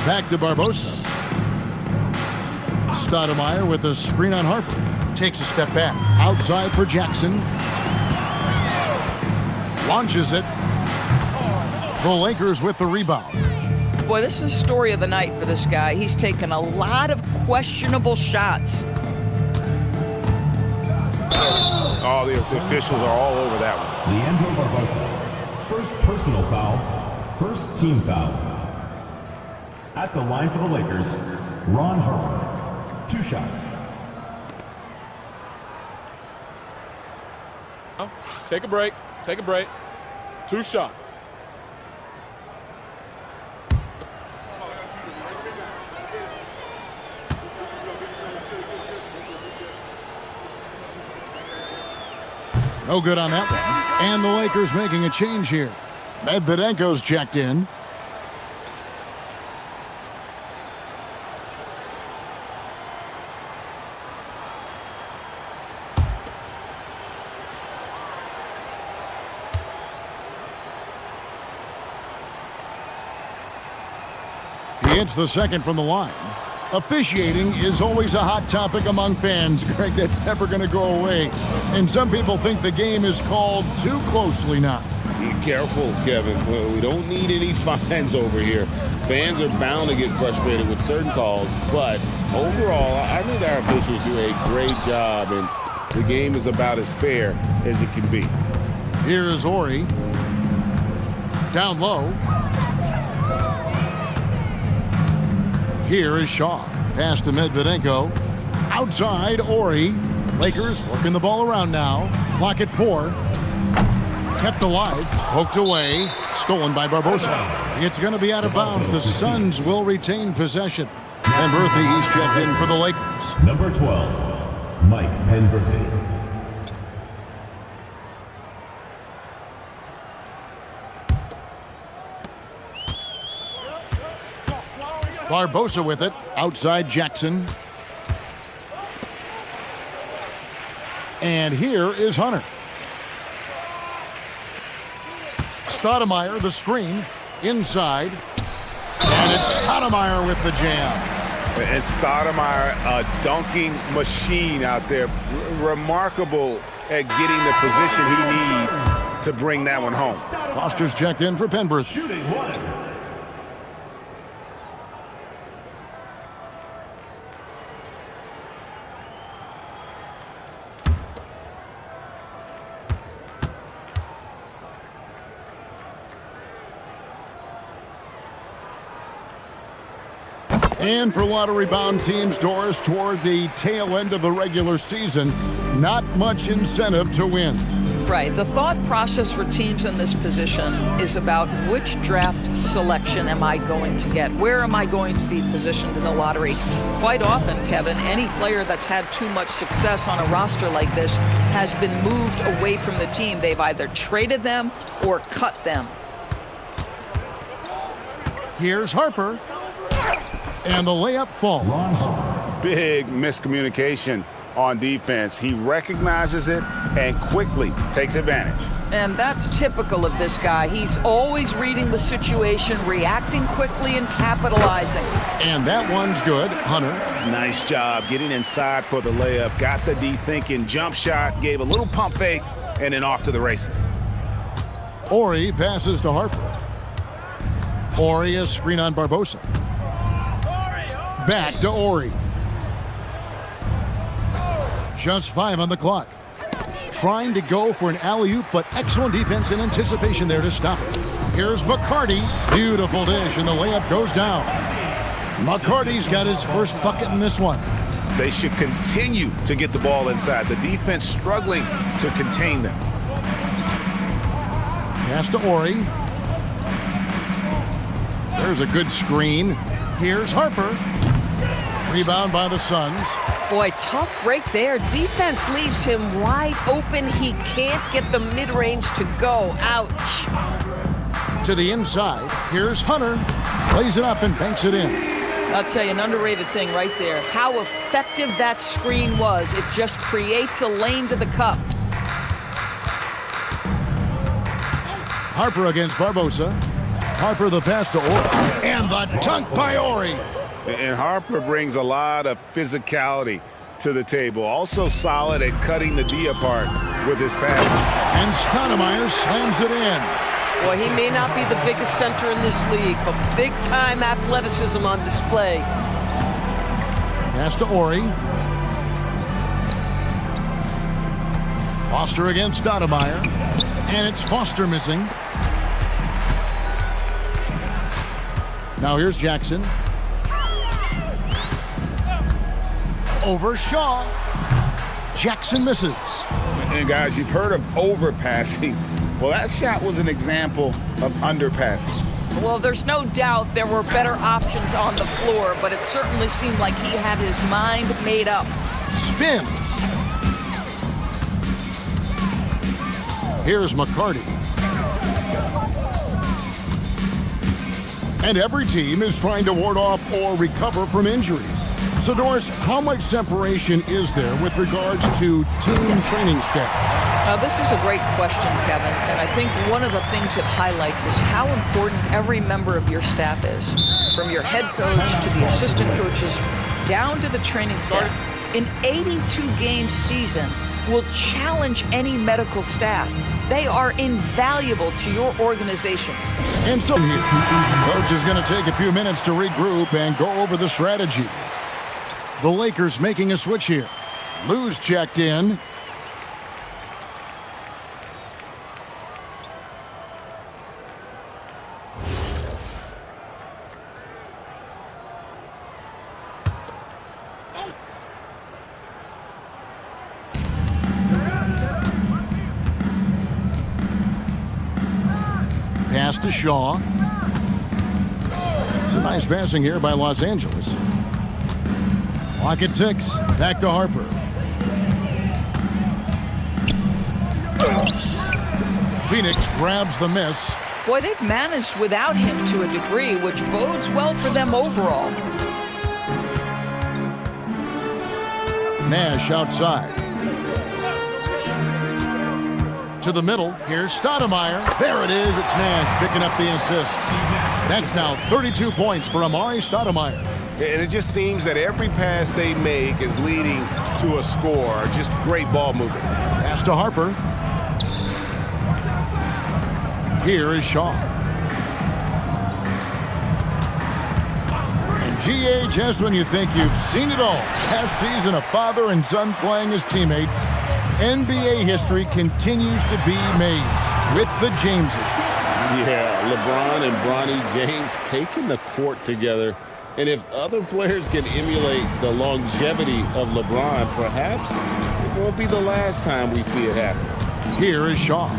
Back to Barbosa. Stoudemire with a screen on Harper. Takes a step back. Outside for Jackson. Launches it. The Lakers with the rebound. Boy, this is the story of the night for this guy. He's taken a lot of questionable shots. All the officials are all over that one. Leandro Barbosa. First personal foul. First team foul. At the line for the Lakers, Ron Harper. 2 shots. Take a break. Take a break. 2 shots. No good on that one. And the Lakers making a change here. Medvedenko's checked in. He hits the second from the line. Officiating is always a hot topic among fans, Greg. That's never going to go away. And some people think the game is called too closely now. Be careful, Kevin. We don't need any fines over here. Fans are bound to get frustrated with certain calls, but overall, I think our officials do a great job in the game is about as fair as it can be. Here is Ori. Down low. Here is Shaw. Pass to Medvedenko. Outside, Ori. Lakers working the ball around now. Clock at 4. Kept alive. Poked away. Stolen by Barbosa. It's going to be out of bounds. The Suns will retain possession. Penberthy, he's checked in for the Lakers. Number 12, Mike Penberthy. Barbosa with it. Outside Jackson. And here is Hunter. Stoudemire, the screen. Inside. And it's Stoudemire with the jam. And Stoudemire, a dunking machine out there. Remarkable at getting the position he needs to bring that one home. Foster's checked in for Penberthy. Shooting one. And for lottery-bound teams, Doris, toward the tail end of the regular season, not much incentive to win. Right. The thought process for teams in this position is about which draft selection am I going to get? Where am I going to be positioned in the lottery? Quite often, Kevin, any player that's had too much success on a roster like this has been moved away from the team. They've either traded them or cut them. Here's Harper. And the layup falls. Big miscommunication on defense. He recognizes it and quickly takes advantage. And that's typical of this guy. He's always reading the situation, reacting quickly, and capitalizing. And that one's good. Hunter. Nice job getting inside for the layup. Got the D thinking. Jump shot. Gave a little pump fake. And then off to the races. Ori passes to Harper. Ori, a screen on Barbosa. Back to Ori. Just 5 on the clock. Trying to go for an alley-oop, but excellent defense and anticipation there to stop it. Here's McCarty. Beautiful dish, and the layup goes down. McCarty's got his first bucket in this one. They should continue to get the ball inside. The defense struggling to contain them. Pass to Ori. There's a good screen. Here's Harper. Rebound by the Suns. Boy, tough break there. Defense leaves him wide open. He can't get the mid-range to go. Ouch. To the inside. Here's Hunter. Plays it up and banks it in. I'll tell you, an underrated thing right there. How effective that screen was. It just creates a lane to the cup. Harper against Barbosa. Harper the pass to Ori. And the dunk by Ori. And Harper brings a lot of physicality to the table. Also solid at cutting the D apart with his passing. And Stoudemire slams it in. Boy, he may not be the biggest center in this league, but big-time athleticism on display. Pass to Ori. Foster against Stoudemire. And it's Foster missing. Now here's Jackson. Over Shaw. Jackson misses. And guys, you've heard of overpassing. Well, that shot was an example of underpassing. Well, there's no doubt there were better options on the floor, but it certainly seemed like he had his mind made up. Spins. Here's McCarty. And every team is trying to ward off or recover from injuries. So, Doris, how much separation is there with regards to team training staff? This is a great question, Kevin, and I think one of the things it highlights is how important every member of your staff is, from your head coach to the assistant coaches, down to the training staff. An 82-game season will challenge any medical staff. They are invaluable to your organization. And so here, coach is going to take a few minutes to regroup and go over the strategy. The Lakers making a switch here. Lou's checked in. Pass to Shaw. It's a nice passing here by Los Angeles. Clock at 6. Back to Harper. Phoenix grabs the miss. Boy, they've managed without him to a degree, which bodes well for them overall. Nash outside. To the middle. Here's Stoudemire. There it is. It's Nash picking up the assists. That's now 32 points for Amari Stoudemire. And it just seems that every pass they make is leading to a score. Just great ball movement. Pass to Harper. Here is Shaw. And GA, just when you think you've seen it all, past season, a father and son playing as teammates, NBA history continues to be made with the Jameses. Yeah, LeBron and Bronny James taking the court together. And if other players can emulate the longevity of LeBron, perhaps it won't be the last time we see it happen. Here is Shaw.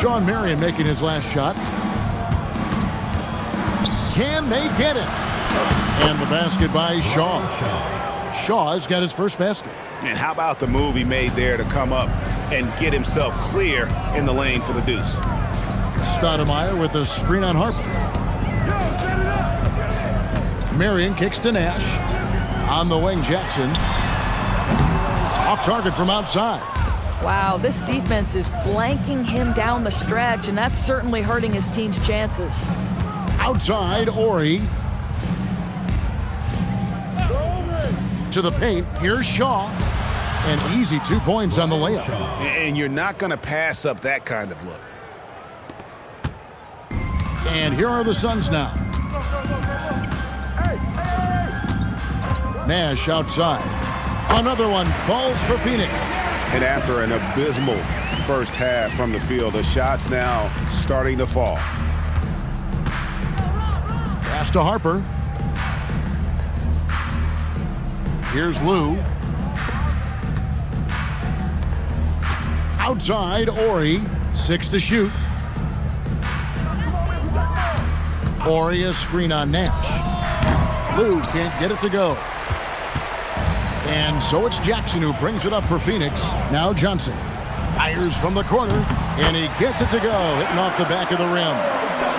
Shawn Marion making his last shot. Can they get it? And the basket by Shaw. Shaw's got his first basket. And how about the move he made there to come up and get himself clear in the lane for the deuce? Stoudemire with a screen on Harper. Marion kicks to Nash. On the wing, Jackson. Off target from outside. Wow, this defense is blanking him down the stretch, and that's certainly hurting his team's chances. Outside, Ori. To the paint, here's Shaw. An easy 2 points on the layup. And you're not going to pass up that kind of look. And here are the Suns now. Nash outside. Another one falls for Phoenix. And after an abysmal first half from the field, the shots now starting to fall. Pass to Harper. Here's Lou. Outside, Ori. 6 to shoot. Ori a screen on Nash. Lou can't get it to go. And so it's Jackson who brings it up for Phoenix. Now Johnson fires from the corner, and he gets it to go, hitting off the back of the rim.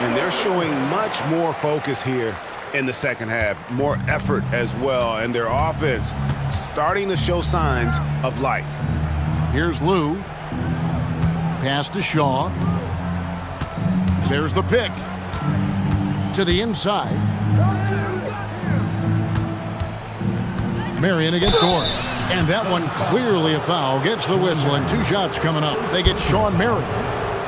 And they're showing much more focus here in the second half, more effort as well, and their offense starting to show signs of life. Here's Lou. Pass to Shaw. There's the pick. To the inside. Marion against Ori. And that one clearly a foul. Gets the whistle, and 2 shots coming up. They get Shawn Marion.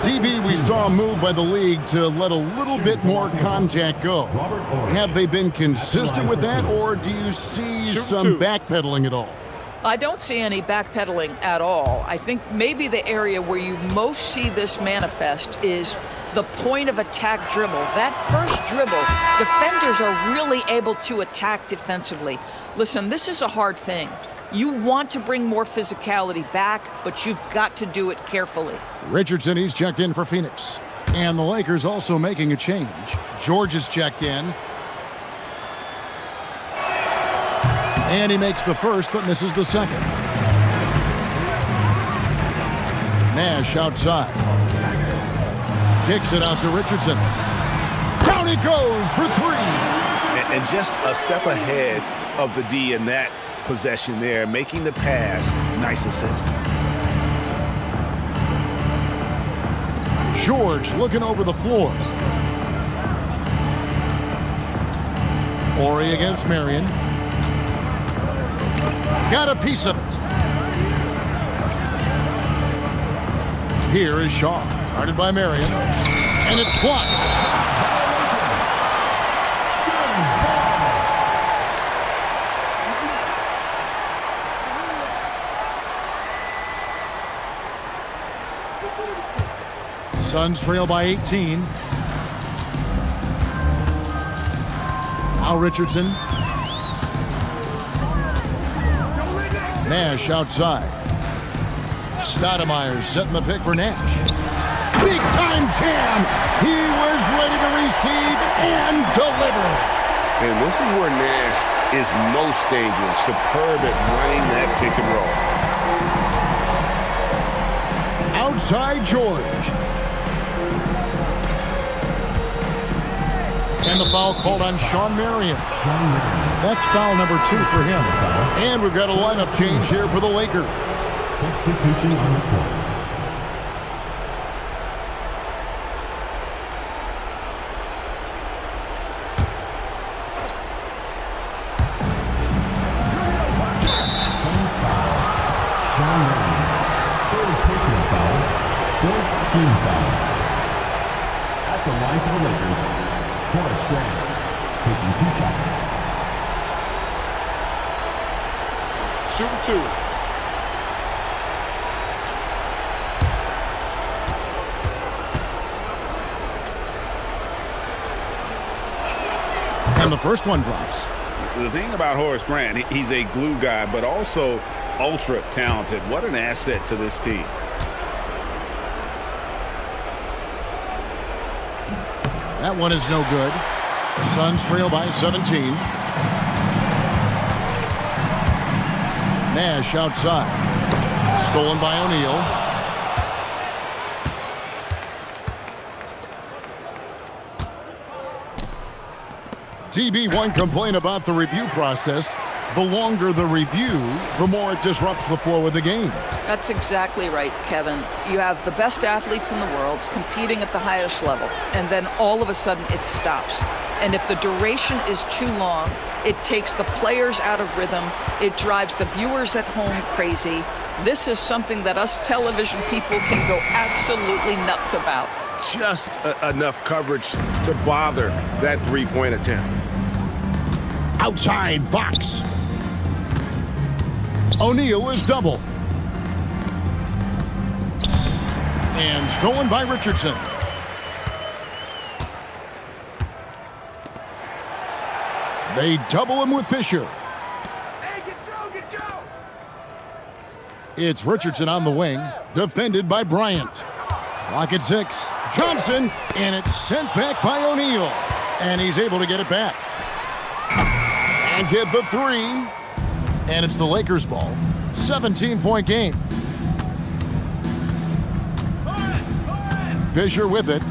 DB, we saw a move by the league to let a little bit more contact go. Have they been consistent with that, or do you see some backpedaling at all? I don't see any backpedaling at all. I think maybe the area where you most see this manifest is the point of attack dribble. That first dribble, defenders are really able to attack defensively. Listen, this is a hard thing. You want to bring more physicality back, but you've got to do it carefully. Richardson, he's checked in for Phoenix. And the Lakers also making a change. George is checked in. And he makes the first, but misses the second. Nash outside. Kicks it out to Richardson. Down he goes for 3. And just a step ahead of the D in that possession there, making the pass. Nice assist. George looking over the floor. Ori against Marion. Got a piece of it. Here is Shaw. Guarded by Marion. And it's blocked. Suns trail by 18. Al Richardson. Nash outside. Stoudemire setting the pick for Nash. Big-time jam. He was ready to receive and deliver. And this is where Nash is most dangerous. Superb at running that pick and roll. Outside George. And the foul called on Sean Marion. That's foul number 2 for him. And we've got a lineup change here for the Lakers. Substitution on the court. Suns foul. Sean Marion. Third personal foul. Fourth team foul. At the line for the Lakers, Horace Grant taking 2 shots. Shoot 2. And the first one drops. The thing about Horace Grant, he's a glue guy, but also ultra talented. What an asset to this team. That one is no good. Suns trail by 17. Nash outside. Stolen by O'Neal. TB, one complaint about the review process. The longer the review, the more it disrupts the flow of the game. That's exactly right, Kevin. You have the best athletes in the world competing at the highest level, and then all of a sudden it stops. And if the duration is too long, it takes the players out of rhythm. It drives the viewers at home crazy. This is something that us television people can go absolutely nuts about. Just enough coverage to bother that three-point attempt. Outside Fox. O'Neal is double. And stolen by Richardson. They double him with Fisher. It's Richardson on the wing, defended by Bryant. Clock at 6. Johnson, and it's sent back by O'Neal. And he's able to get it back. And get the 3. And it's the Lakers' ball. 17-point game. Fisher with it.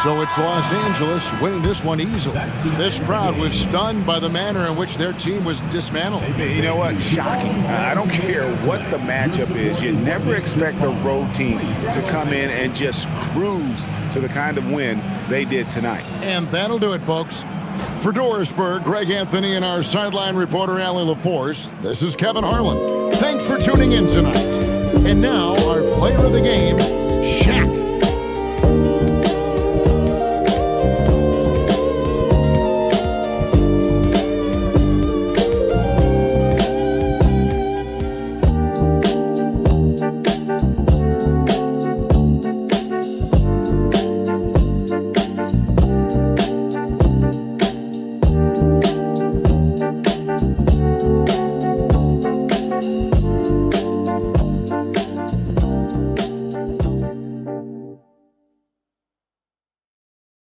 So it's Los Angeles winning this one easily. This crowd was stunned by the manner in which their team was dismantled. You know what? Shocking. I don't care what the matchup is. You never expect a road team to come in and just cruise to the kind of win they did tonight. And that'll do it, folks. For Dorisburg, Greg Anthony, and our sideline reporter, Allie LaForce, this is Kevin Harlan. Thanks for tuning in tonight. And now, our player of the game, Shaq.